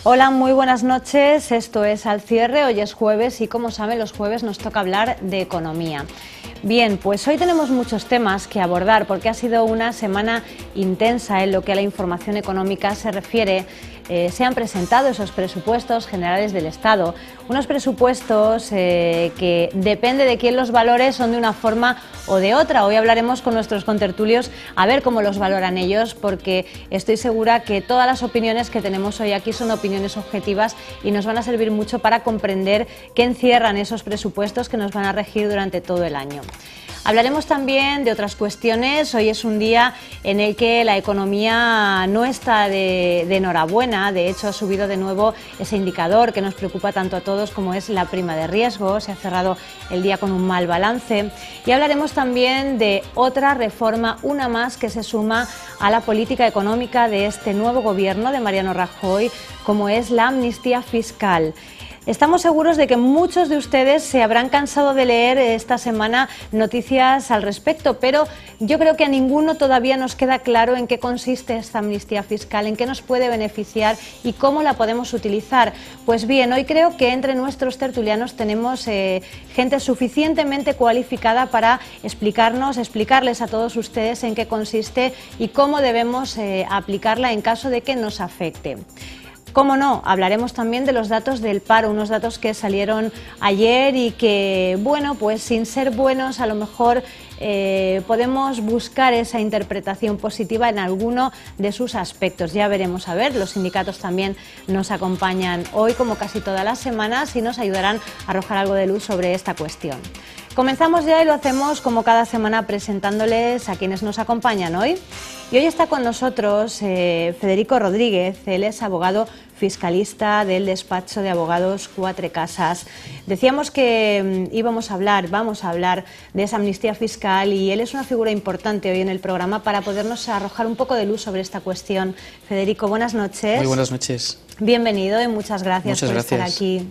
Hola, muy buenas noches. Esto es Al Cierre. Hoy es jueves y, como saben, los jueves nos toca hablar de economía. Bien, pues hoy tenemos muchos temas que abordar porque ha sido una semana intensa en lo que a la información económica se refiere. Se han presentado esos presupuestos generales del Estado, unos presupuestos que depende de quién los valore, son de una forma o de otra. Hoy hablaremos con nuestros contertulios a ver cómo los valoran ellos, porque estoy segura que todas las opiniones que tenemos hoy aquí son opiniones objetivas y nos van a servir mucho para comprender qué encierran esos presupuestos que nos van a regir durante todo el año. Hablaremos también de otras cuestiones. Hoy es un día en el que la economía no está de enhorabuena. De hecho, ha subido de nuevo ese indicador que nos preocupa tanto a todos, como es la prima de riesgo. Se ha cerrado el día con un mal balance. Y hablaremos también de otra reforma, una más, que se suma a la política económica de este nuevo gobierno de Mariano Rajoy, como es la amnistía fiscal. Estamos seguros de que muchos de ustedes se habrán cansado de leer esta semana noticias al respecto, pero yo creo que a ninguno todavía nos queda claro en qué consiste esta amnistía fiscal, en qué nos puede beneficiar y cómo la podemos utilizar. Pues bien, hoy creo que entre nuestros tertulianos tenemos gente suficientemente cualificada para explicarles a todos ustedes en qué consiste y cómo debemos aplicarla en caso de que nos afecte. Cómo no, hablaremos también de los datos del paro, unos datos que salieron ayer y que, bueno, pues sin ser buenos, a lo mejor podemos buscar esa interpretación positiva en alguno de sus aspectos. Ya veremos a ver, los sindicatos también nos acompañan hoy, como casi todas las semanas, y nos ayudarán a arrojar algo de luz sobre esta cuestión. Comenzamos ya y lo hacemos como cada semana presentándoles a quienes nos acompañan hoy. Y hoy está con nosotros Federico Rodríguez, él es abogado fiscalista del despacho de abogados Cuatro Casas. Decíamos que vamos a hablar de esa amnistía fiscal y él es una figura importante hoy en el programa para podernos arrojar un poco de luz sobre esta cuestión. Federico, buenas noches. Muy buenas noches. Bienvenido y muchas gracias por estar aquí.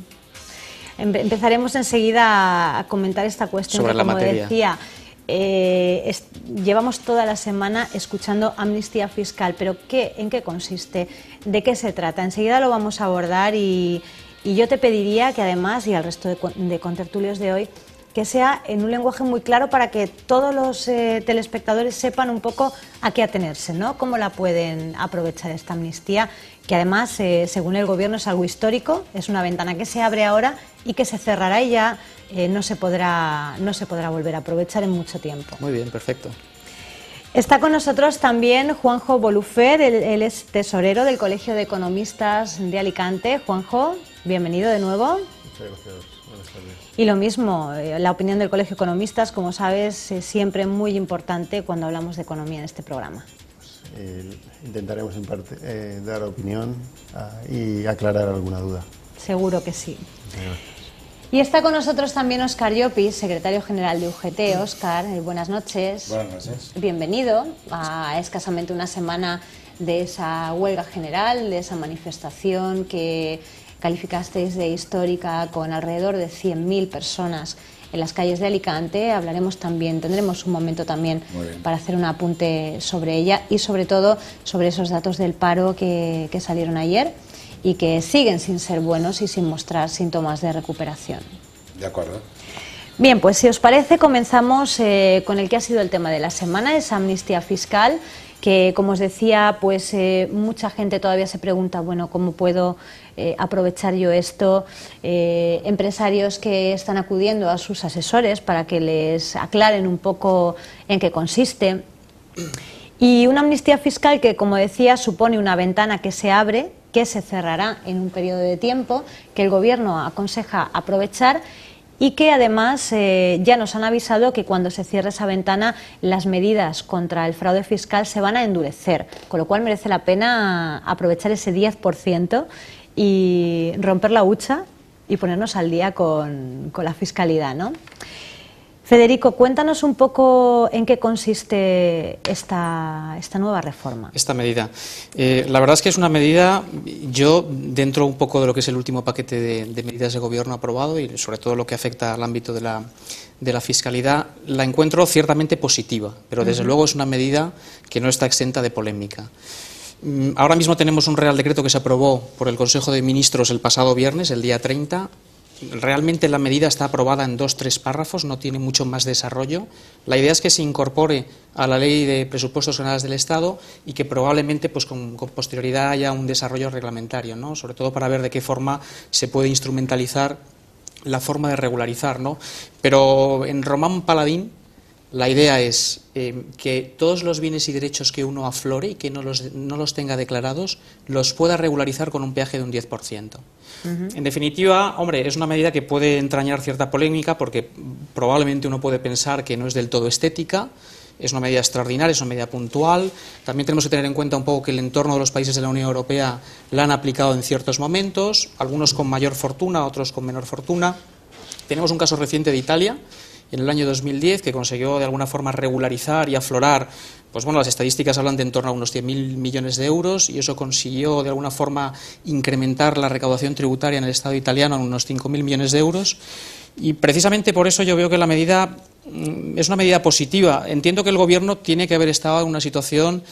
Empezaremos enseguida a comentar esta cuestión sobre que, la como materia. decía, llevamos toda la semana escuchando amnistía fiscal, pero ¿en qué consiste? ¿De qué se trata? Enseguida lo vamos a abordar y yo te pediría que además, y al resto de contertulios de hoy, que sea en un lenguaje muy claro para que todos los telespectadores sepan un poco a qué atenerse, ¿no? Cómo la pueden aprovechar esta amnistía, que además, según el Gobierno, es algo histórico, es una ventana que se abre ahora y que se cerrará y ya no se podrá volver a aprovechar en mucho tiempo. Muy bien, perfecto. Está con nosotros también Juanjo Bolufer, él es tesorero del Colegio de Economistas de Alicante. Juanjo, bienvenido de nuevo. Muchas gracias, buenas tardes. Y lo mismo, la opinión del Colegio de Economistas, como sabes, es siempre muy importante cuando hablamos de economía en este programa. Intentaremos dar opinión y aclarar alguna duda. Seguro que sí. Y está con nosotros también Óscar Llopis, secretario general de UGT. Óscar, buenas noches. Buenas noches. Bienvenido a escasamente una semana de esa huelga general, de esa manifestación que calificasteis de histórica con alrededor de 100.000 personas en las calles de Alicante. Hablaremos también, tendremos un momento también para hacer un apunte sobre ella y sobre todo sobre esos datos del paro que salieron ayer y que siguen sin ser buenos y sin mostrar síntomas de recuperación. De acuerdo. Bien, pues si os parece comenzamos con el que ha sido el tema de la semana, esa amnistía fiscal, que como os decía, pues mucha gente todavía se pregunta, bueno, ¿cómo puedo aprovechar yo esto? Empresarios que están acudiendo a sus asesores para que les aclaren un poco en qué consiste. Y una amnistía fiscal que, como decía, supone una ventana que se abre, que se cerrará en un periodo de tiempo, que el Gobierno aconseja aprovechar y que además ya nos han avisado que cuando se cierre esa ventana las medidas contra el fraude fiscal se van a endurecer, con lo cual merece la pena aprovechar ese 10% y romper la hucha y ponernos al día con la fiscalidad, ¿no? Federico, cuéntanos un poco en qué consiste esta nueva reforma. Esta medida. La verdad es que es una medida, yo dentro un poco de lo que es el último paquete de medidas de gobierno aprobado y sobre todo lo que afecta al ámbito de la fiscalidad, la encuentro ciertamente positiva, pero desde luego es una medida que no está exenta de polémica. Ahora mismo tenemos un Real Decreto que se aprobó por el Consejo de Ministros el pasado viernes, el día 30. Realmente la medida está aprobada en 2-3 párrafos, no tiene mucho más desarrollo. La idea es que se incorpore a la Ley de Presupuestos Generales del Estado y que probablemente pues, con posterioridad haya un desarrollo reglamentario, ¿no? Sobre todo para ver de qué forma se puede instrumentalizar la forma de regularizar, ¿no? Pero en Román Paladín la idea es que todos los bienes y derechos que uno aflore y que no los tenga declarados los pueda regularizar con un peaje de un 10%. En definitiva, hombre, es una medida que puede entrañar cierta polémica porque probablemente uno puede pensar que no es del todo estética, es una medida extraordinaria, es una medida puntual. También tenemos que tener en cuenta un poco que el entorno de los países de la Unión Europea la han aplicado en ciertos momentos, algunos con mayor fortuna, otros con menor fortuna. Tenemos un caso reciente de Italia, en el año 2010, que consiguió de alguna forma regularizar y aflorar, pues bueno, las estadísticas hablan de en torno a unos 100.000 millones de euros y eso consiguió de alguna forma incrementar la recaudación tributaria en el Estado italiano en unos 5.000 millones de euros. Y precisamente por eso yo veo que la medida es una medida positiva. Entiendo que el Gobierno tiene que haber estado en una situación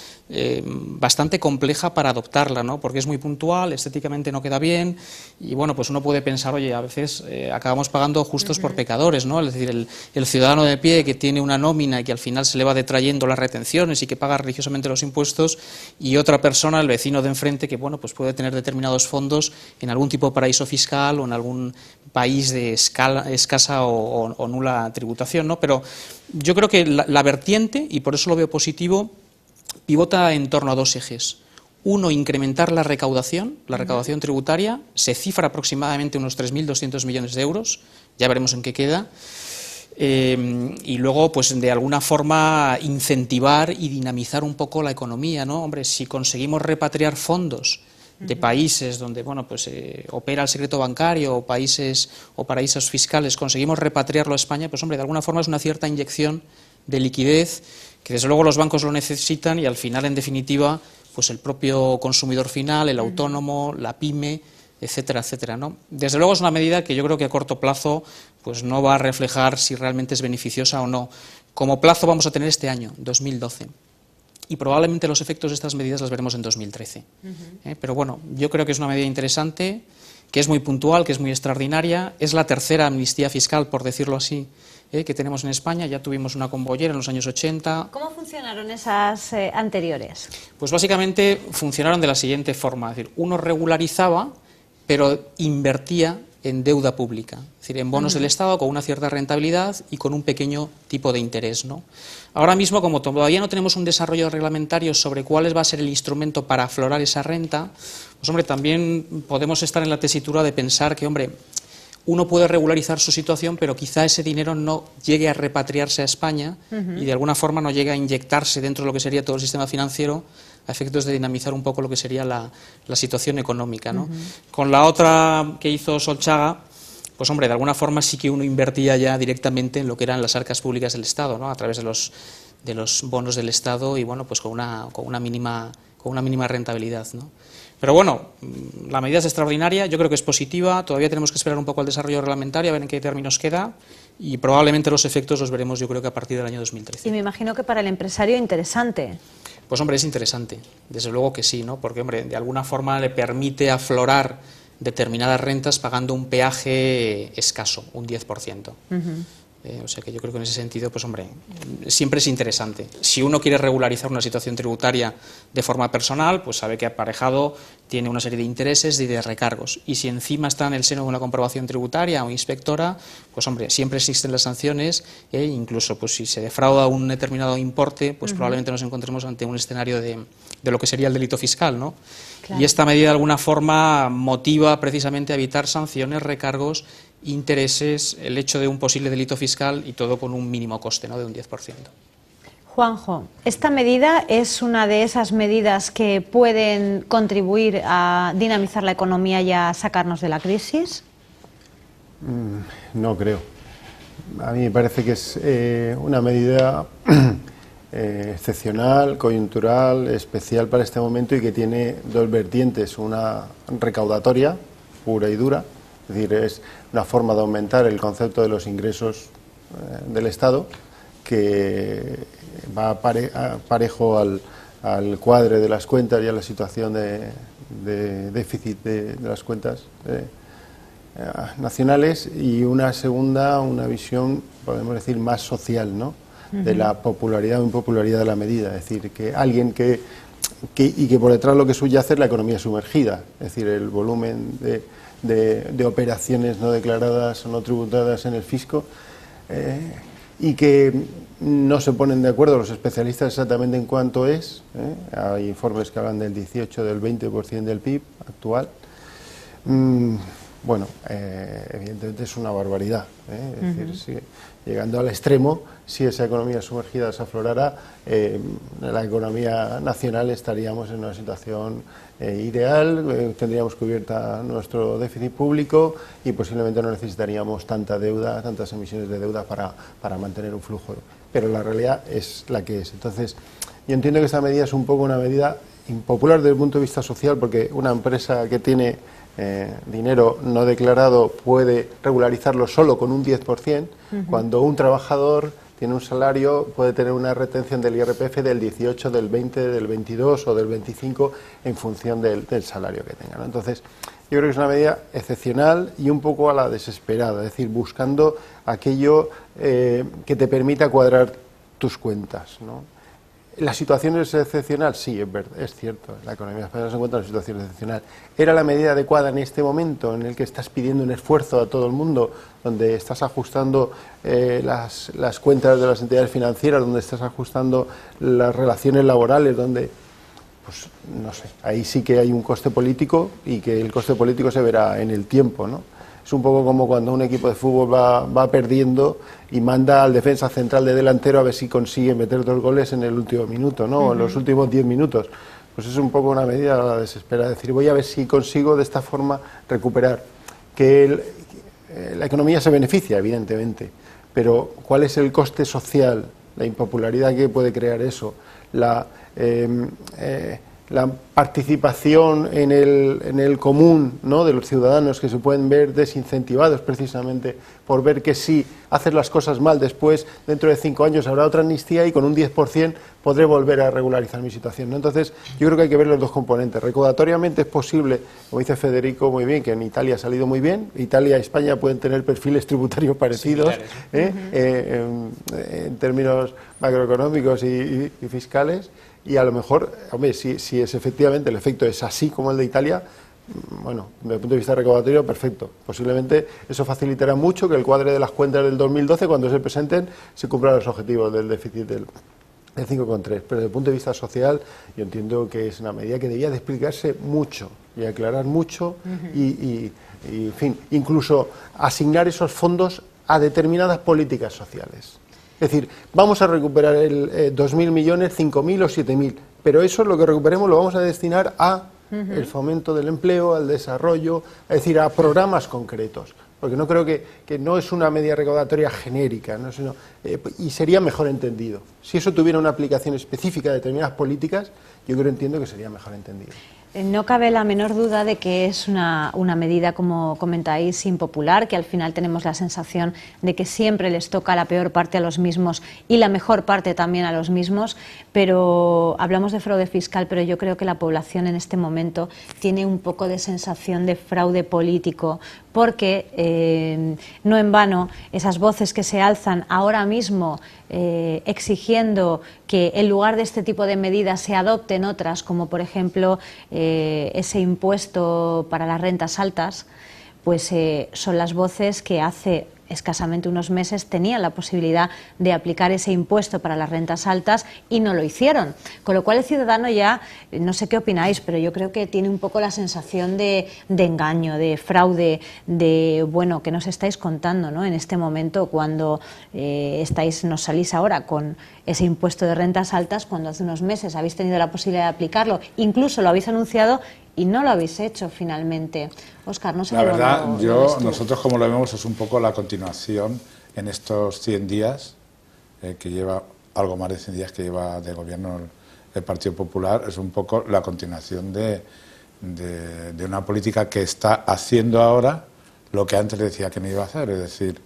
bastante compleja para adoptarla, ¿no? Porque es muy puntual, estéticamente no queda bien y bueno, pues uno puede pensar, oye, a veces acabamos pagando justos por pecadores, ¿no? Es decir, el ciudadano de pie que tiene una nómina y que al final se le va detrayendo las retenciones y que paga religiosamente los impuestos y otra persona, el vecino de enfrente, que bueno, pues puede tener determinados fondos en algún tipo de paraíso fiscal o en algún país de escasa o nula tributación, ¿no? Pero yo creo que la vertiente, y por eso lo veo positivo, pivota en torno a dos ejes. Uno, incrementar la recaudación tributaria, se cifra aproximadamente unos 3.200 millones de euros, ya veremos en qué queda, y luego, pues de alguna forma, incentivar y dinamizar un poco la economía, ¿no? Hombre, si conseguimos repatriar fondos de países donde bueno pues opera el secreto bancario o países o paraísos fiscales, conseguimos repatriarlo a España, pues hombre, de alguna forma es una cierta inyección de liquidez que desde luego los bancos lo necesitan y al final, en definitiva, pues el propio consumidor final, el autónomo, la pyme, etcétera, etcétera, ¿no? Desde luego es una medida que yo creo que a corto plazo pues no va a reflejar si realmente es beneficiosa o no. Como plazo vamos a tener este año, 2012. Y probablemente los efectos de estas medidas las veremos en 2013. Pero bueno, yo creo que es una medida interesante, que es muy puntual, que es muy extraordinaria. Es la tercera amnistía fiscal, por decirlo así, que tenemos en España. Ya tuvimos una con Boyer en los años 80. ¿Cómo funcionaron esas anteriores? Pues básicamente funcionaron de la siguiente forma. Es decir, uno regularizaba, pero invertía en deuda pública, es decir, en bonos del Estado con una cierta rentabilidad y con un pequeño tipo de interés, ¿no? Ahora mismo, como todavía no tenemos un desarrollo reglamentario sobre cuál va a ser el instrumento para aflorar esa renta, pues hombre, también podemos estar en la tesitura de pensar que, hombre, uno puede regularizar su situación, pero quizá ese dinero no llegue a repatriarse a España y de alguna forma no llegue a inyectarse dentro de lo que sería todo el sistema financiero a efectos de dinamizar un poco lo que sería la situación económica, ¿no? Con la otra que hizo Solchaga, pues hombre, de alguna forma sí que uno invertía ya directamente en lo que eran las arcas públicas del Estado, ¿no? A través de los bonos del Estado y bueno, pues con una mínima rentabilidad, ¿no? Pero bueno, la medida es extraordinaria, yo creo que es positiva, todavía tenemos que esperar un poco al desarrollo reglamentario, a ver en qué términos queda y probablemente los efectos los veremos yo creo que a partir del año 2013. Y me imagino que para el empresario interesante. Pues hombre, es interesante, desde luego que sí, ¿no? Porque hombre, de alguna forma le permite aflorar determinadas rentas pagando un peaje escaso, un 10%. O sea que yo creo que en ese sentido, pues hombre, siempre es interesante. Si uno quiere regularizar una situación tributaria de forma personal, pues sabe que aparejado tiene una serie de intereses y de recargos. Y si encima está en el seno de una comprobación tributaria o inspectora, pues hombre, siempre existen las sanciones e incluso pues si se defrauda un determinado importe, pues probablemente nos encontremos ante un escenario de lo que sería el delito fiscal, ¿no? Claro. Y esta medida de alguna forma motiva precisamente a evitar sanciones, recargos, intereses, el hecho de un posible delito fiscal y todo con un mínimo coste, ¿no? De un 10%. Juanjo, ¿esta medida es una de esas medidas que pueden contribuir a dinamizar la economía y a sacarnos de la crisis? No creo. A mí me parece que es una medida excepcional, coyuntural, especial para este momento y que tiene dos vertientes, una recaudatoria pura y dura, es decir, es una forma de aumentar el concepto de los ingresos del Estado que va parejo al cuadre de las cuentas y a la situación de déficit de las cuentas nacionales, y una segunda, una visión, podemos decir, más social, ¿no? De la popularidad o impopularidad de la medida, es decir, que alguien que por detrás lo que subyace es la economía sumergida, es decir, el volumen de operaciones no declaradas o no tributadas en el fisco, y que no se ponen de acuerdo los especialistas exactamente en cuánto es. Hay informes que hablan del 18, del 20% del PIB actual. Bueno, evidentemente es una barbaridad, es decir, si, llegando al extremo, si esa economía sumergida se aflorara, la economía nacional estaríamos en una situación ideal, tendríamos cubierta nuestro déficit público y posiblemente no necesitaríamos tanta deuda, tantas emisiones de deuda para mantener un flujo, pero la realidad es la que es. Entonces, yo entiendo que esta medida es un poco una medida impopular desde el punto de vista social, porque una empresa que tiene dinero no declarado puede regularizarlo solo con un 10%, cuando un trabajador tiene un salario, puede tener una retención del IRPF del 18, del 20, del 22 o del 25 en función del salario que tenga, ¿no? Entonces, yo creo que es una medida excepcional y un poco a la desesperada, es decir, buscando aquello que te permita cuadrar tus cuentas, ¿no? ¿La situación es excepcional? Sí, es verdad, es cierto. La economía española se encuentra en una situación excepcional. ¿Era la medida adecuada en este momento en el que estás pidiendo un esfuerzo a todo el mundo, donde estás ajustando las cuentas de las entidades financieras, donde estás ajustando las relaciones laborales, donde, pues no sé, ahí sí que hay un coste político y que el coste político se verá en el tiempo, ¿no? Es un poco como cuando un equipo de fútbol va perdiendo y manda al defensa central de delantero a ver si consigue meter 2 goles en el último minuto, ¿no? O en los últimos 10 minutos. Pues es un poco una medida a la desesperada, es decir, voy a ver si consigo de esta forma recuperar. Que la economía se beneficia, evidentemente, pero ¿cuál es el coste social, la impopularidad que puede crear eso? La participación en el común, ¿no?, de los ciudadanos, que se pueden ver desincentivados precisamente por ver que si haces las cosas mal después, dentro de 5 años habrá otra amnistía y con un 10% podré volver a regularizar mi situación, ¿no? Entonces, yo creo que hay que ver los dos componentes. Recaudatoriamente es posible, como dice Federico muy bien, que en Italia ha salido muy bien. Italia y España pueden tener perfiles tributarios parecidos, en términos macroeconómicos y fiscales. Y a lo mejor, hombre, si es efectivamente el efecto es así como el de Italia, bueno, desde el punto de vista recaudatorio, perfecto. Posiblemente eso facilitará mucho que el cuadre de las cuentas del 2012, cuando se presenten, se cumplan los objetivos del déficit del 5,3. Pero desde el punto de vista social, yo entiendo que es una medida que debía de explicarse mucho y aclarar mucho y, en fin, incluso asignar esos fondos a determinadas políticas sociales. Es decir, vamos a recuperar 2.000 millones, 5.000 o 7.000, pero eso, lo que recuperemos, lo vamos a destinar a el fomento del empleo, al desarrollo, es decir, a programas concretos, porque no creo que no es una medida recaudatoria genérica, ¿no? Y sería mejor entendido. Si eso tuviera una aplicación específica de determinadas políticas, entiendo que sería mejor entendido. No cabe la menor duda de que es una medida, como comentáis, impopular, que al final tenemos la sensación de que siempre les toca la peor parte a los mismos y la mejor parte también a los mismos, pero hablamos de fraude fiscal, pero yo creo que la población en este momento tiene un poco de sensación de fraude político, porque no en vano esas voces que se alzan ahora mismo exigiendo que en lugar de este tipo de medidas se adopten otras, como por ejemplo ese impuesto para las rentas altas, pues son las voces que hace escasamente unos meses tenían la posibilidad de aplicar ese impuesto para las rentas altas y no lo hicieron. Con lo cual el ciudadano ya, no sé qué opináis, pero yo creo que tiene un poco la sensación de engaño, de fraude, de, bueno, que nos estáis contando, ¿no?, en este momento cuando nos salís ahora con ese impuesto de rentas altas, cuando hace unos meses habéis tenido la posibilidad de aplicarlo, incluso lo habéis anunciado y no lo habéis hecho finalmente. Óscar, no sé la cómo verdad, lo ves tú. Nosotros como lo vemos es un poco la continuación en estos 100 días, que lleva algo más de 100 días que lleva de gobierno el Partido Popular, es un poco la continuación de una política que está haciendo ahora lo que antes decía que no iba a hacer, es decir,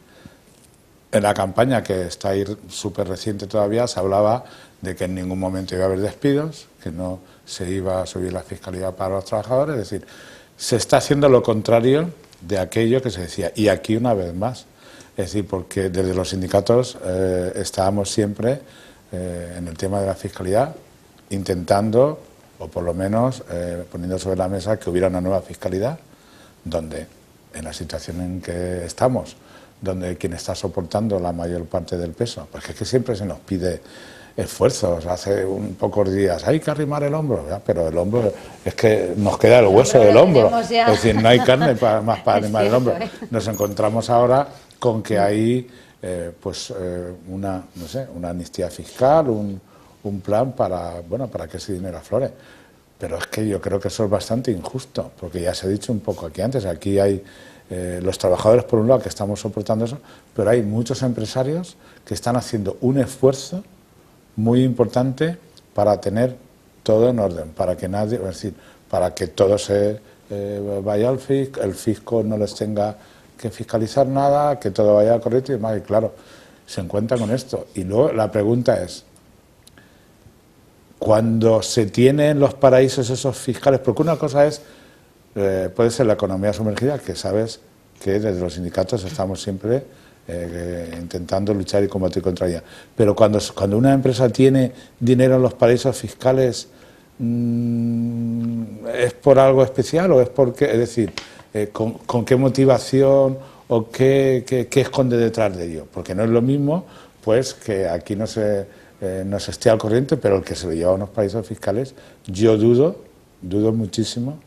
En la campaña, que está ahí súper reciente todavía, se hablaba de que en ningún momento iba a haber despidos, que no se iba a subir la fiscalidad para los trabajadores. Es decir, se está haciendo lo contrario de aquello que se decía. Y aquí una vez más, es decir, porque desde los sindicatos estábamos siempre en el tema de la fiscalidad intentando, o por lo menos poniendo sobre la mesa que hubiera una nueva fiscalidad, donde en la situación en que estamos, donde quien está soportando la mayor parte del peso, porque es que siempre se nos pide esfuerzos. Hace un pocos días hay que arrimar el hombro, ¿verdad? Pero el hombro es que nos queda el hueso del hombro, es decir, no hay carne más para arrimar el hombro. Nos encontramos ahora con que hay una, no sé, una amnistía fiscal, un plan para que ese dinero aflore. Pero es que yo creo que eso es bastante injusto, porque ya se ha dicho un poco aquí antes, aquí hay los trabajadores por un lado que estamos soportando eso, pero hay muchos empresarios que están haciendo un esfuerzo muy importante para tener todo en orden, para que nadie, es decir, para que todo se vaya al fisco, el fisco no les tenga que fiscalizar nada, que todo vaya correcto y demás. Y claro, se encuentra con esto. Y luego la pregunta es, cuando se tienen los paraísos esos fiscales, porque una cosa es, puede ser la economía sumergida, que sabes que desde los sindicatos estamos siempre intentando luchar y combatir contra ella. Pero cuando una empresa tiene dinero en los paraísos fiscales, ¿es por algo especial o es porque, es decir, con qué motivación o qué esconde detrás de ello? Porque no es lo mismo, pues, que aquí no se esté al corriente, pero el que se lo lleva a unos paraísos fiscales, yo dudo muchísimo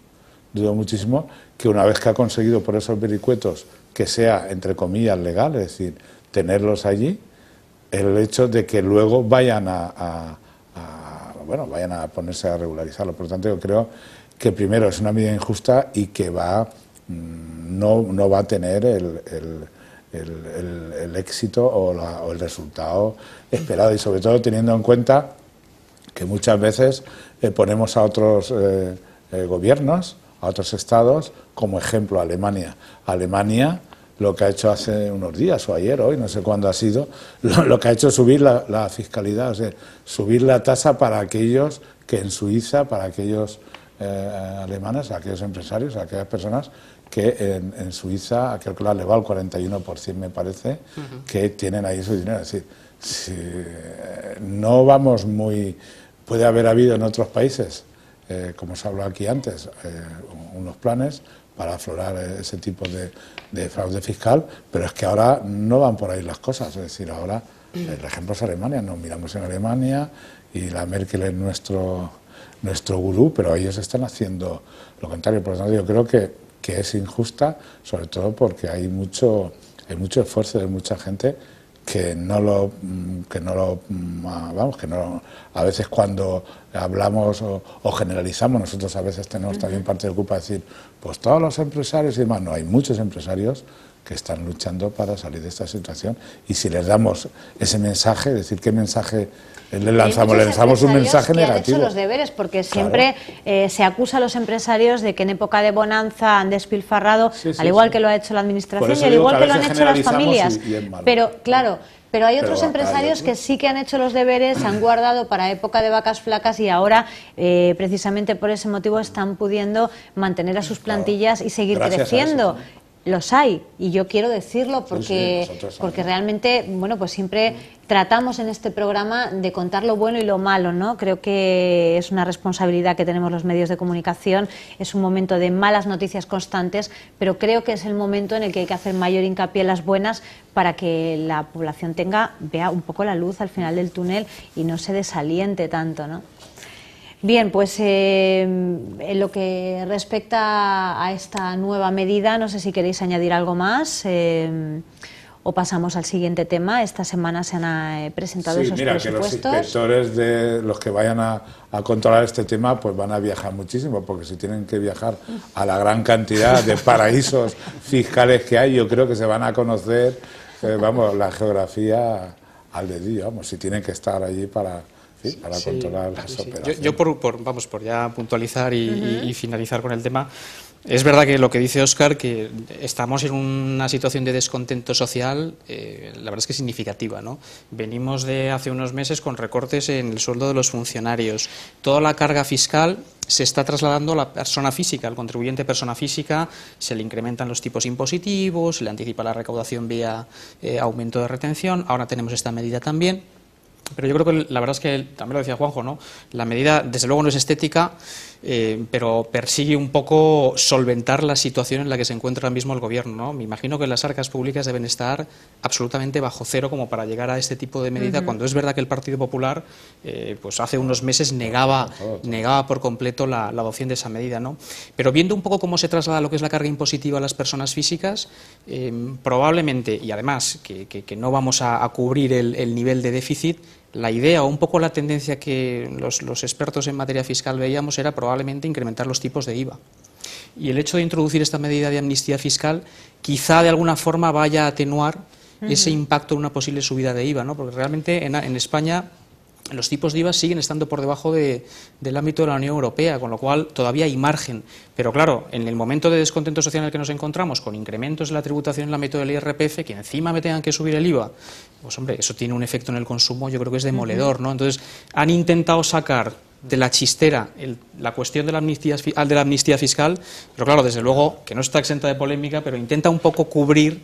que una vez que ha conseguido por esos vericuetos que sea, entre comillas, legal, es decir, tenerlos allí, el hecho de que luego vayan a ponerse a regularizarlo. Por lo tanto, yo creo que primero es una medida injusta y que no va a tener el éxito o el resultado esperado, y sobre todo teniendo en cuenta que muchas veces ponemos a otros gobiernos, a otros estados, como ejemplo Alemania. Alemania, lo que ha hecho hace unos días, o ayer, hoy, no sé cuándo ha sido, lo que ha hecho es subir la fiscalidad, o sea, subir la tasa para aquellos que en Suiza, para aquellos alemanes, aquellos empresarios, aquellas personas que en Suiza, creo que lo ha elevado al 41%, me parece, que tienen ahí su dinero. Es decir, no vamos muy... Puede haber habido en otros países, como se habló aquí antes, unos planes para aflorar ese tipo de fraude fiscal, pero es que ahora no van por ahí las cosas. Es decir, ahora el ejemplo es Alemania, nos miramos en Alemania y la Merkel es nuestro gurú, pero ellos están haciendo lo contrario. Por lo tanto, yo creo que es injusta, sobre todo porque hay mucho esfuerzo de mucha gente a veces cuando hablamos o generalizamos, nosotros a veces tenemos también parte de culpa de decir, pues todos los empresarios y demás. No, hay muchos empresarios que están luchando para salir de esta situación, y si les damos ese mensaje, es decir, ¿qué mensaje le lanzamos? Le lanzamos un mensaje negativo. Han hecho los deberes, porque siempre se acusa a los empresarios de que en época de bonanza han despilfarrado, al igual que lo ha hecho la administración y al igual que lo han hecho las familias. Pero claro, pero hay otros empresarios que sí que han hecho los deberes, han guardado para época de vacas flacas y ahora, precisamente por ese motivo, están pudiendo mantener a sus plantillas y seguir creciendo. Los hay, y yo quiero decirlo porque realmente, bueno, pues siempre tratamos en este programa de contar lo bueno y lo malo, ¿no? Creo que es una responsabilidad que tenemos los medios de comunicación, es un momento de malas noticias constantes, pero creo que es el momento en el que hay que hacer mayor hincapié en las buenas para que la población vea un poco la luz al final del túnel y no se desaliente tanto, ¿no? Bien, pues en lo que respecta a esta nueva medida, no sé si queréis añadir algo más o pasamos al siguiente tema. Esta semana se han presentado esos presupuestos. Que los inspectores de los que vayan a controlar este tema pues van a viajar muchísimo, porque si tienen que viajar a la gran cantidad de paraísos fiscales que hay, yo creo que se van a conocer, la geografía al dedillo, si tienen que estar allí para ¿sí? Para controlar las operaciones. Yo por ya puntualizar y finalizar con el tema, es verdad que lo que dice Óscar, que estamos en una situación de descontento social, la verdad es que significativa, ¿no? Venimos de hace unos meses con recortes en el sueldo de los funcionarios. Toda la carga fiscal se está trasladando a la persona física, al contribuyente persona física, se le incrementan los tipos impositivos, se le anticipa la recaudación vía aumento de retención, ahora tenemos esta medida también. Pero yo creo que la verdad es que, también lo decía Juanjo, ¿no? La medida, desde luego, no es estética, pero persigue un poco solventar la situación en la que se encuentra ahora mismo el Gobierno, ¿no? Me imagino que las arcas públicas deben estar absolutamente bajo cero como para llegar a este tipo de medida, cuando es verdad que el Partido Popular, pues hace unos meses negaba por completo la adopción de esa medida, ¿no? Pero viendo un poco cómo se traslada lo que es la carga impositiva a las personas físicas, probablemente, y además que no vamos a cubrir el nivel de déficit, la idea o un poco la tendencia que los expertos en materia fiscal veíamos era probablemente incrementar los tipos de IVA. Y el hecho de introducir esta medida de amnistía fiscal quizá de alguna forma vaya a atenuar ese impacto en una posible subida de IVA, ¿no? Porque realmente en España los tipos de IVA siguen estando por debajo del ámbito de la Unión Europea, con lo cual todavía hay margen. Pero claro, en el momento de descontento social en el que nos encontramos, con incrementos de la tributación en el ámbito del IRPF, que encima me tengan que subir el IVA, pues hombre, eso tiene un efecto en el consumo, yo creo que es demoledor, ¿no? Entonces, han intentado sacar de la chistera la cuestión de la amnistía fiscal, pero claro, desde luego, que no está exenta de polémica, pero intenta un poco cubrir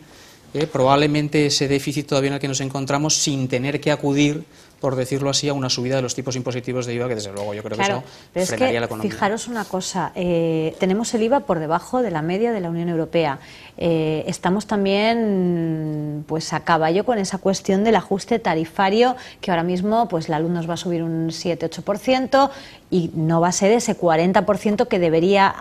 probablemente ese déficit todavía en el que nos encontramos sin tener que acudir, por decirlo así, a una subida de los tipos impositivos de IVA, que desde luego yo creo que eso frenaría la economía. Fijaros una cosa, tenemos el IVA por debajo de la media de la Unión Europea. Estamos también pues a caballo con esa cuestión del ajuste tarifario, que ahora mismo pues la luz nos va a subir un 7-8% y no va a ser ese 40% que debería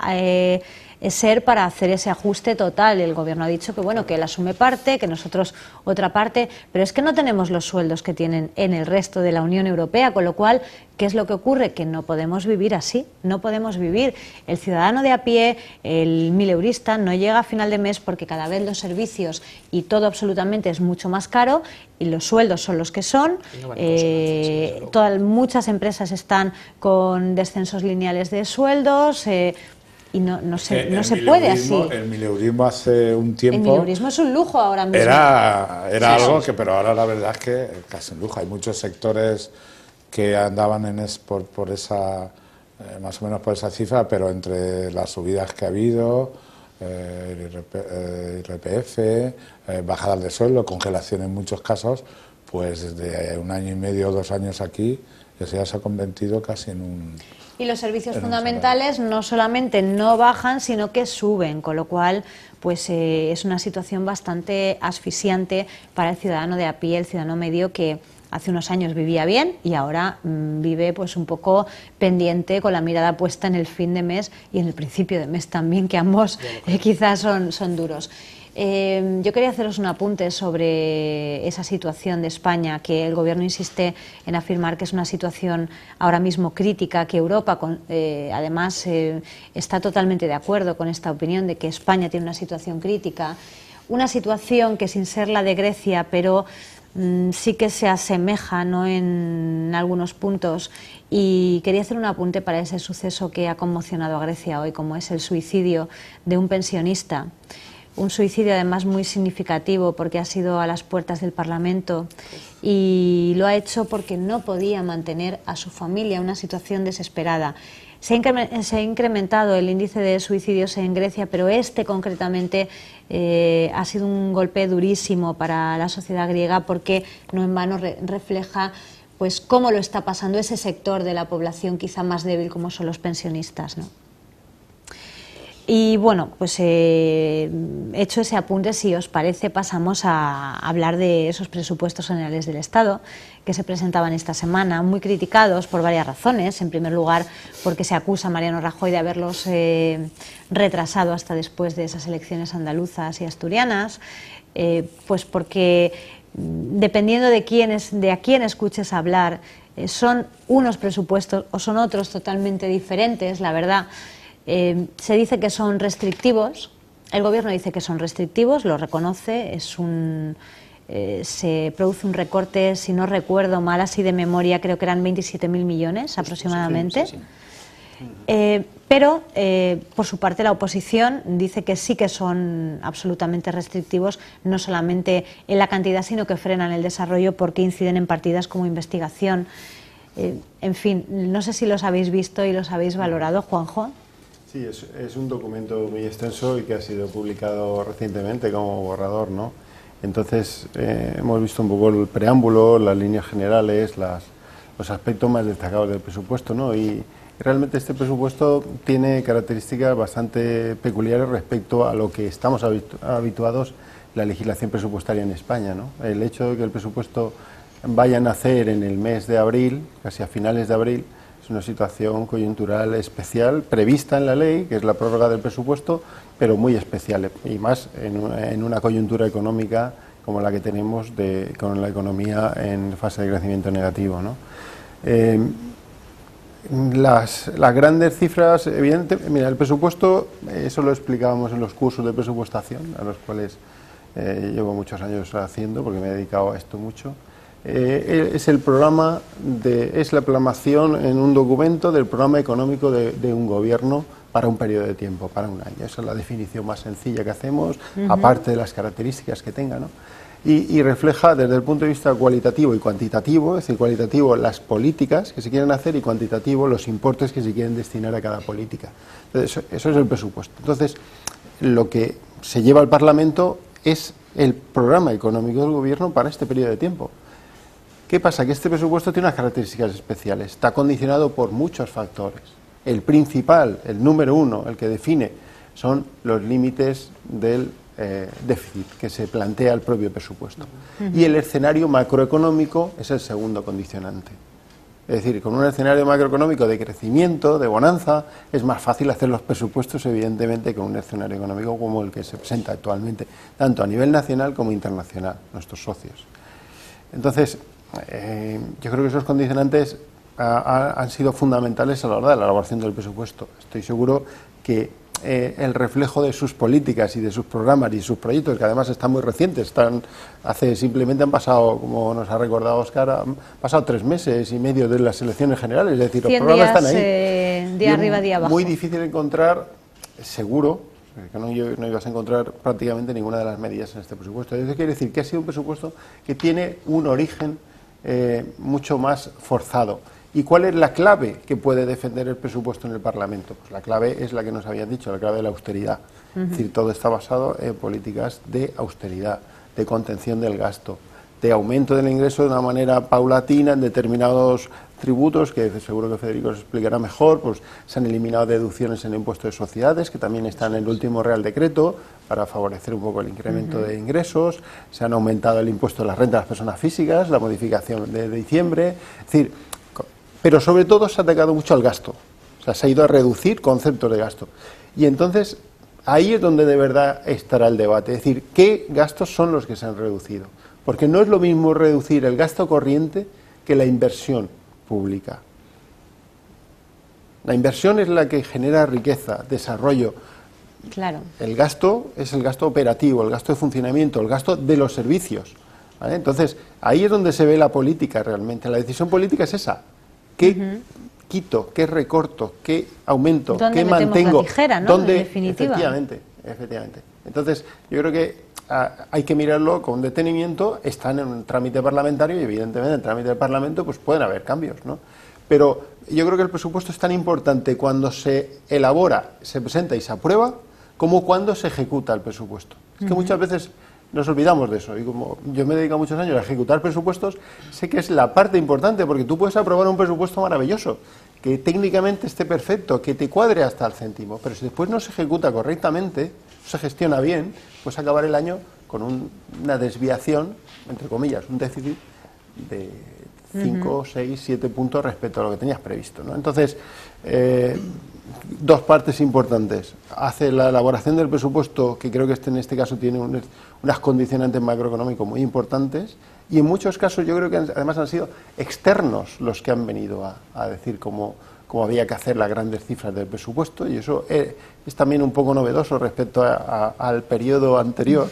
ser para hacer ese ajuste total. El Gobierno ha dicho que bueno, que él asume parte, que nosotros otra parte, pero es que no tenemos los sueldos que tienen en el resto de la Unión Europea, con lo cual, ¿qué es lo que ocurre? Que no podemos vivir así, no podemos vivir. El ciudadano de a pie, el mileurista, no llega a final de mes porque cada vez los servicios y todo absolutamente es mucho más caro y los sueldos son los que son. Muchas empresas están con descensos lineales de sueldos, y no se puede así. El mileurismo hace un tiempo... El mileurismo es un lujo ahora mismo. Era algo que, pero ahora la verdad es que casi un lujo. Hay muchos sectores que andaban por esa, más o menos por esa cifra, pero entre las subidas que ha habido, IRPF, bajadas de sueldo, congelación en muchos casos, pues desde 1 año y medio o 2 años aquí, eso ya se ha convertido casi en un... Y los servicios fundamentales no solamente no bajan, sino que suben, con lo cual pues es una situación bastante asfixiante para el ciudadano de a pie, el ciudadano medio, que hace unos años vivía bien y ahora vive pues un poco pendiente, con la mirada puesta en el fin de mes y en el principio de mes también, que ambos quizás son duros. Yo quería haceros un apunte sobre esa situación de España, que el Gobierno insiste en afirmar que es una situación ahora mismo crítica, que Europa además está totalmente de acuerdo con esta opinión de que España tiene una situación crítica, una situación que sin ser la de Grecia, pero sí que se asemeja, ¿no?, en algunos puntos. Y quería hacer un apunte para ese suceso que ha conmocionado a Grecia hoy, como es el suicidio de un pensionista. Un suicidio además muy significativo porque ha sido a las puertas del Parlamento y lo ha hecho porque no podía mantener a su familia en una situación desesperada. Se ha incrementado el índice de suicidios en Grecia, pero concretamente ha sido un golpe durísimo para la sociedad griega, porque no en vano refleja pues cómo lo está pasando ese sector de la población quizá más débil, como son los pensionistas, ¿no? Y bueno, pues hecho ese apunte, si os parece, pasamos a hablar de esos presupuestos generales del Estado que se presentaban esta semana, muy criticados por varias razones. En primer lugar, porque se acusa a Mariano Rajoy de haberlos retrasado hasta después de esas elecciones andaluzas y asturianas, pues porque dependiendo de a quién escuches hablar, son unos presupuestos o son otros totalmente diferentes, la verdad. Se dice que son restrictivos, el Gobierno dice que son restrictivos, lo reconoce, es un se produce un recorte, si no recuerdo mal, así de memoria, creo que eran 27.000 millones aproximadamente. Sí. Pero, por su parte, la oposición dice que sí que son absolutamente restrictivos, no solamente en la cantidad, sino que frenan el desarrollo porque inciden en partidas como investigación. En fin, no sé si los habéis visto y los habéis valorado, Juanjo. Sí, es un documento muy extenso y que ha sido publicado recientemente como borrador, ¿no? Entonces, hemos visto un poco el preámbulo, las líneas generales, los aspectos más destacados del presupuesto, ¿no? Y realmente este presupuesto tiene características bastante peculiares respecto a lo que estamos habituados en la legislación presupuestaria en España, ¿no? El hecho de que el presupuesto vaya a nacer en el mes de abril, casi a finales de abril, es una situación coyuntural especial, prevista en la ley, que es la prórroga del presupuesto, pero muy especial, y más en una coyuntura económica como la que tenemos con la economía en fase de crecimiento negativo, ¿no? Las grandes cifras, evidentemente, mira, el presupuesto, eso lo explicábamos en los cursos de presupuestación, a los cuales llevo muchos años haciendo, porque me he dedicado a esto mucho. Es el programa, es la plasmación en un documento del programa económico de un gobierno para un periodo de tiempo, para un año. Esa es la definición más sencilla que hacemos, aparte de las características que tenga, ¿no? Y refleja desde el punto de vista cualitativo y cuantitativo, es decir, cualitativo las políticas que se quieren hacer y cuantitativo los importes que se quieren destinar a cada política. Entonces, eso es el presupuesto. Entonces, lo que se lleva al Parlamento es el programa económico del gobierno para este periodo de tiempo. ¿Qué pasa? Que este presupuesto tiene unas características especiales, está condicionado por muchos factores. El principal, el número uno, el que define, son los límites del déficit que se plantea el propio presupuesto. Y el escenario macroeconómico es el segundo condicionante. Es decir, con un escenario macroeconómico de crecimiento, de bonanza, es más fácil hacer los presupuestos, evidentemente, que un escenario económico como el que se presenta actualmente, tanto a nivel nacional como internacional, nuestros socios. Entonces, yo creo que esos condicionantes han sido fundamentales a la hora de la elaboración del presupuesto. Estoy seguro que el reflejo de sus políticas y de sus programas y sus proyectos, que además están muy recientes, simplemente han pasado, como nos ha recordado Óscar, han pasado 3 meses y medio de las elecciones generales, es decir, los programas están ahí. Día arriba, día abajo. Muy difícil encontrar, seguro, que no ibas a encontrar prácticamente ninguna de las medidas en este presupuesto. Eso quiere decir que ha sido un presupuesto que tiene un origen mucho más forzado. ¿Y cuál es la clave que puede defender el presupuesto en el Parlamento? Pues la clave es la que nos habían dicho, la clave de la austeridad. Es decir, todo está basado en políticas de austeridad, de contención del gasto, de aumento del ingreso de una manera paulatina en determinados tributos, que seguro que Federico os explicará mejor. Pues se han eliminado deducciones en el impuesto de sociedades, que también están en el último Real Decreto, para favorecer un poco el incremento de ingresos. Se han aumentado el impuesto de la renta de las personas físicas, la modificación de diciembre. Es decir, pero sobre todo se ha atacado mucho al gasto, o sea, se ha ido a reducir conceptos de gasto. Y entonces, ahí es donde de verdad estará el debate, es decir, ¿qué gastos son los que se han reducido? Porque no es lo mismo reducir el gasto corriente que la inversión pública. La inversión es la que genera riqueza, desarrollo. Claro. El gasto es el gasto operativo, el gasto de funcionamiento, el gasto de los servicios, ¿vale? Entonces, ahí es donde se ve la política realmente. La decisión política es esa. ¿Qué quito? ¿Qué recorto? ¿Qué aumento? ¿Qué mantengo? La tijera, ¿no? ¿Dónde? En definitiva. Efectivamente. Entonces, yo creo que hay que mirarlo con detenimiento. Están en un trámite parlamentario y, evidentemente, en el trámite del Parlamento pues pueden haber cambios, ¿no? Pero yo creo que el presupuesto es tan importante cuando se elabora, se presenta y se aprueba, como cuando se ejecuta el presupuesto. Es que muchas veces nos olvidamos de eso, y como yo me he dedicado muchos años a ejecutar presupuestos, sé que es la parte importante, porque tú puedes aprobar un presupuesto maravilloso, que técnicamente esté perfecto, que te cuadre hasta el céntimo, pero si después no se ejecuta correctamente, no se gestiona bien, pues acabar el año con una desviación, entre comillas, un déficit de 5, 6, 7 puntos respecto a lo que tenías previsto, ¿no? Entonces, dos partes importantes. Hace la elaboración del presupuesto, que creo que en este caso tiene unas condicionantes macroeconómicos muy importantes, y en muchos casos yo creo que además han sido externos los que han venido a decir cómo había que hacer las grandes cifras del presupuesto, y eso es también un poco novedoso respecto al periodo anterior,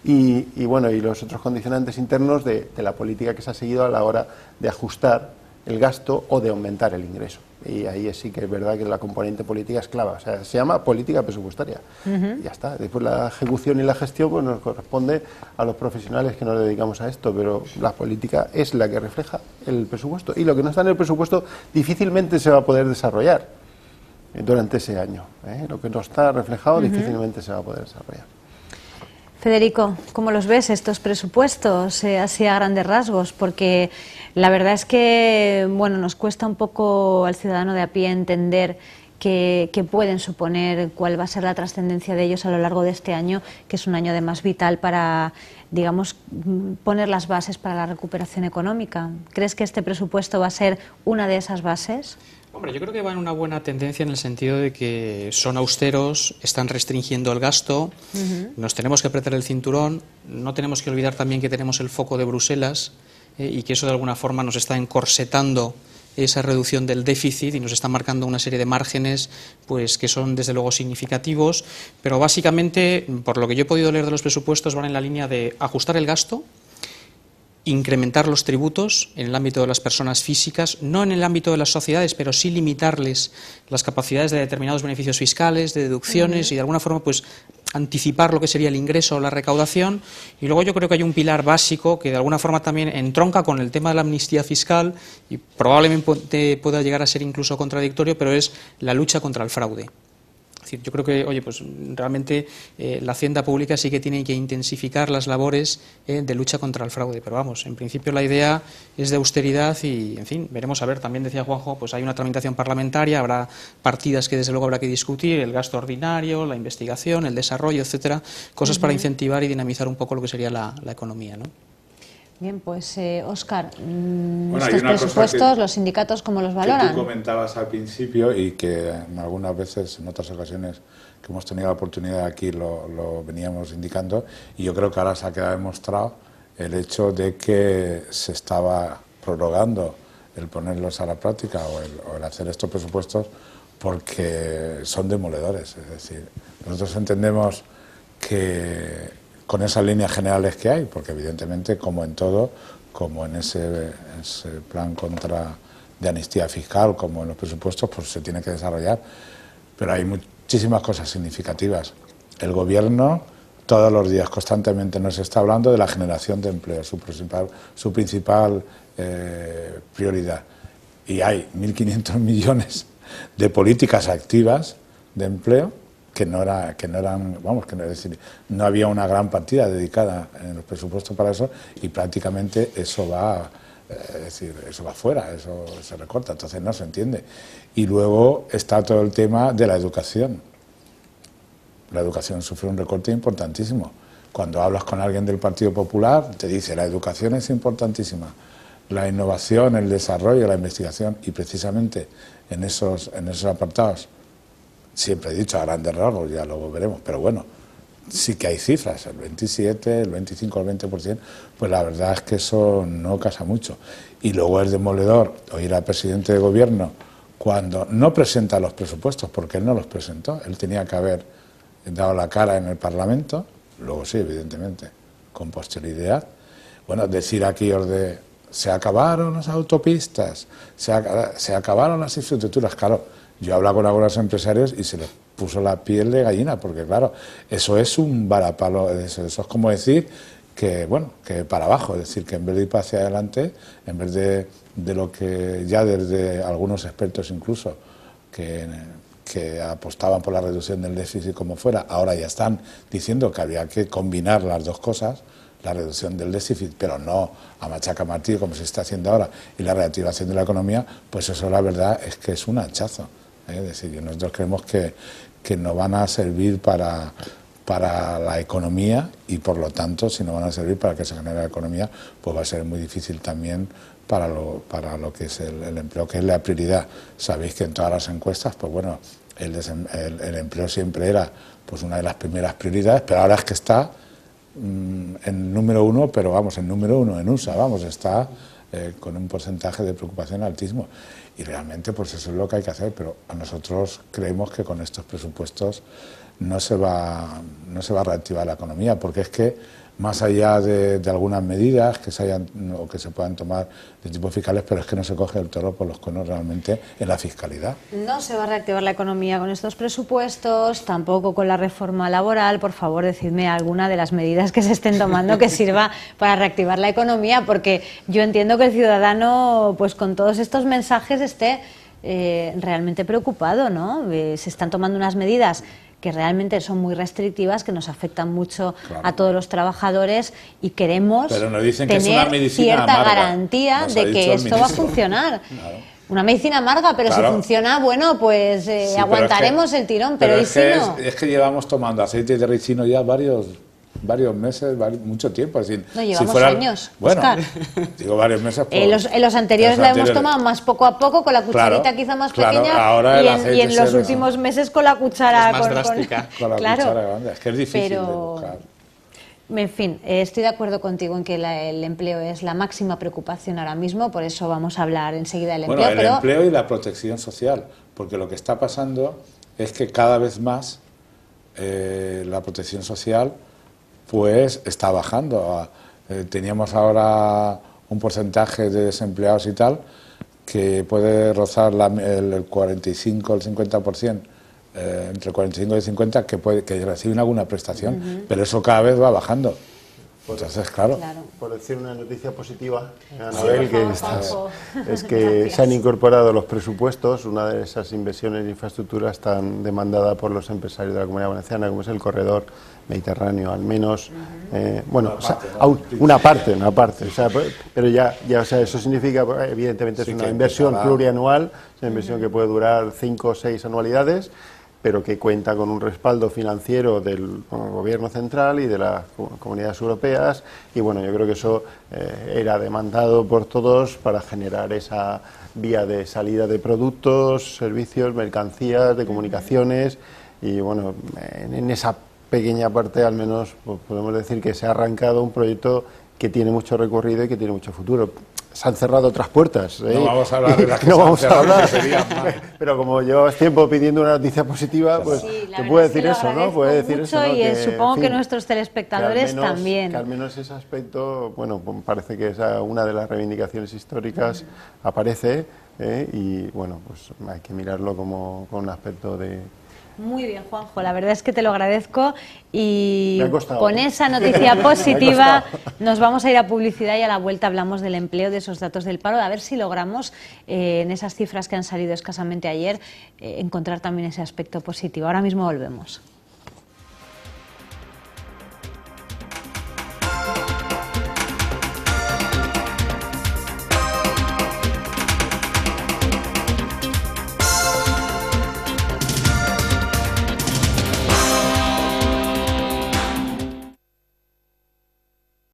y bueno, y los otros condicionantes internos de la política que se ha seguido a la hora de ajustar el gasto o de aumentar el ingreso. Y ahí sí que es verdad que la componente política es clave, o sea, se llama política presupuestaria. Y ya está. Después la ejecución y la gestión pues nos corresponde a los profesionales que nos dedicamos a esto, pero la política es la que refleja el presupuesto. Y lo que no está en el presupuesto difícilmente se va a poder desarrollar durante ese año. Lo que no está reflejado difícilmente se va a poder desarrollar. Federico, ¿cómo los ves estos presupuestos, así a grandes rasgos? Porque la verdad es que bueno, nos cuesta un poco al ciudadano de a pie entender qué pueden suponer, cuál va a ser la trascendencia de ellos a lo largo de este año, que es un año además vital para, digamos, poner las bases para la recuperación económica. ¿Crees que este presupuesto va a ser una de esas bases? Hombre, yo creo que va en una buena tendencia en el sentido de que son austeros, están restringiendo el gasto, nos tenemos que apretar el cinturón, no tenemos que olvidar también que tenemos el foco de Bruselas y que eso de alguna forma nos está encorsetando esa reducción del déficit y nos está marcando una serie de márgenes pues que son desde luego significativos, pero básicamente, por lo que yo he podido leer de los presupuestos, van en la línea de ajustar el gasto, incrementar los tributos en el ámbito de las personas físicas, no en el ámbito de las sociedades, pero sí limitarles las capacidades de determinados beneficios fiscales, de deducciones y de alguna forma pues anticipar lo que sería el ingreso o la recaudación. Y luego yo creo que hay un pilar básico que de alguna forma también entronca con el tema de la amnistía fiscal y probablemente pueda llegar a ser incluso contradictorio, pero es la lucha contra el fraude. Es decir, yo creo que, oye, pues realmente la Hacienda Pública sí que tiene que intensificar las labores de lucha contra el fraude, pero vamos, en principio la idea es de austeridad y, en fin, veremos a ver, también decía Juanjo, pues hay una tramitación parlamentaria, habrá partidas que desde luego habrá que discutir, el gasto ordinario, la investigación, el desarrollo, etcétera, cosas para incentivar y dinamizar un poco lo que sería la economía, ¿no? Bien, pues Óscar, Bueno, estos presupuestos, los sindicatos, ¿cómo los valoran? Que tú comentabas al principio y que en algunas veces, en otras ocasiones que hemos tenido la oportunidad aquí, lo veníamos indicando, y yo creo que ahora se ha quedado demostrado el hecho de que se estaba prorrogando el ponerlos a la práctica o el hacer estos presupuestos porque son demoledores. Es decir, nosotros entendemos que con esas líneas generales que hay, porque evidentemente, como en todo, como en ese plan de amnistía fiscal, como en los presupuestos, pues se tiene que desarrollar, pero hay muchísimas cosas significativas. El Gobierno todos los días constantemente nos está hablando de la generación de empleo, su principal prioridad, y hay 1.500 millones de políticas activas de empleo que no eran, vamos, que no, es decir, no había una gran partida dedicada en los presupuestos para eso y prácticamente eso va, es decir, eso va fuera, eso se recorta, entonces no se entiende. Y luego está todo el tema de la educación. La educación sufre un recorte importantísimo. Cuando hablas con alguien del Partido Popular, te dice la educación es importantísima. La innovación, el desarrollo, la investigación, y precisamente en esos apartados, siempre he dicho a grandes rasgos, ya lo veremos, pero bueno, sí que hay cifras, el 27, el 25, el 20%, pues la verdad es que eso no casa mucho. Y luego es demoledor oír al presidente de Gobierno cuando no presenta los presupuestos, porque él no los presentó, él tenía que haber dado la cara en el Parlamento, luego sí, evidentemente, con posterioridad. Bueno, decir aquellos de se acabaron las autopistas, se acabaron las infraestructuras, claro. Yo he hablado con algunos empresarios y se les puso la piel de gallina, porque claro, eso es un varapalo, eso es como decir que, bueno, que para abajo, es decir, que en vez de ir hacia adelante, en vez de lo que ya desde algunos expertos incluso, que apostaban por la reducción del déficit como fuera, ahora ya están diciendo que había que combinar las dos cosas, la reducción del déficit, pero no a machaca martillo como se está haciendo ahora, y la reactivación de la economía, pues eso la verdad es que es un hachazo. Es decir, nosotros creemos que no van a servir para la economía y por lo tanto, si no van a servir para que se genere la economía, pues va a ser muy difícil también para lo que es el empleo, que es la prioridad. Sabéis que en todas las encuestas, pues bueno, el empleo siempre era pues una de las primeras prioridades, pero ahora es que está en número uno, pero vamos, en número uno en USA, vamos, está con un porcentaje de preocupación altísimo. Y realmente pues eso es lo que hay que hacer, pero a nosotros creemos que con estos presupuestos no se va a reactivar la economía, porque es que más allá de algunas medidas que se hayan o que se puedan tomar de tipo fiscales, pero es que no se coge el toro por los cuernos realmente en la fiscalidad. No se va a reactivar la economía con estos presupuestos, tampoco con la reforma laboral. Por favor, decidme alguna de las medidas que se estén tomando que sirva para reactivar la economía, porque yo entiendo que el ciudadano, pues con todos estos mensajes, esté realmente preocupado, ¿no? Se están tomando unas medidas que realmente son muy restrictivas, que nos afectan mucho a todos los trabajadores y queremos tener cierta garantía de que esto va a funcionar. Claro. Una medicina amarga, pero si funciona, bueno, pues sí, aguantaremos el tirón, pero ¿y si no? Es que llevamos tomando aceite de ricino ya varios meses, mucho tiempo. Es decir, no, llevamos años, bueno, Óscar. Digo varios meses. En los anteriores la hemos tomado más poco a poco, con la cucharita quizá más pequeña, ahora y en los últimos meses con la cuchara más drástica. Con la cuchara grande. Es que es difícil de buscar. En fin, estoy de acuerdo contigo en que el empleo es la máxima preocupación ahora mismo, por eso vamos a hablar enseguida del empleo. Bueno, el empleo y la protección social, porque lo que está pasando es que cada vez más la protección social pues está bajando. Teníamos ahora un porcentaje de desempleados y tal que puede rozar el 45 o el 50%, entre 45 y 50 que reciben alguna prestación, pero eso cada vez va bajando. Entonces, claro. Por decir una noticia positiva, Anabel, es que se han incorporado los presupuestos, una de esas inversiones de infraestructuras tan demandada por los empresarios de la Comunidad Valenciana, como es el corredor mediterráneo, al menos, una parte, o sea, pero ya, o sea, eso significa, evidentemente es una inversión plurianual, es una inversión que puede durar 5 o 6 anualidades, pero que cuenta con un respaldo financiero del Gobierno central y de las comunidades europeas, y bueno, yo creo que eso era demandado por todos para generar esa vía de salida de productos, servicios, mercancías, de comunicaciones, y bueno, en esa pequeña parte al menos pues, podemos decir que se ha arrancado un proyecto que tiene mucho recorrido y que tiene mucho futuro. Se han cerrado otras puertas. No vamos a hablar de las que no vamos a hablar. Pero como llevas tiempo pidiendo una noticia positiva, pues sí, te puede decir eso, ¿no? Puede decir mucho, eso, ¿no? Y supongo que nuestros telespectadores que al menos, también. Que al menos ese aspecto, bueno, parece que esa una de las reivindicaciones históricas aparece, y bueno, pues hay que mirarlo como con un aspecto de... Muy bien, Juanjo, la verdad es que te lo agradezco, y con ¿eh? esa noticia positiva nos vamos a ir a publicidad y a la vuelta hablamos del empleo, de esos datos del paro, a ver si logramos en esas cifras que han salido escasamente ayer encontrar también ese aspecto positivo. Ahora mismo volvemos.